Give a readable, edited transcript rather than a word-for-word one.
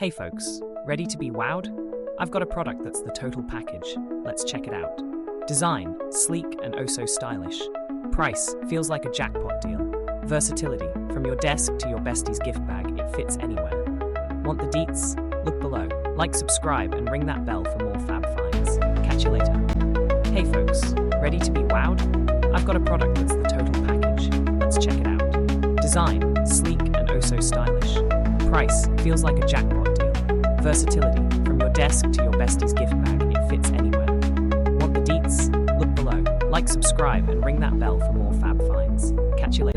Hey folks, ready to be wowed? I've got a product that's the total package. Let's check it out. Design, sleek and oh so stylish. Price, feels like a jackpot deal. Versatility, from your desk to your bestie's gift bag, it fits anywhere. Want the deets? Look below. Like, subscribe, and ring that bell for more fab finds. Catch you later. Hey folks, ready to be wowed? I've got a product that's the total package. Let's check it out. Design, sleek and oh so stylish. Price, feels like a jackpot deal. Versatility, from your desk to your bestie's gift bag, it fits anywhere. Want the deets? Look below. Like, subscribe, and ring that bell for more fab finds. Catch you later.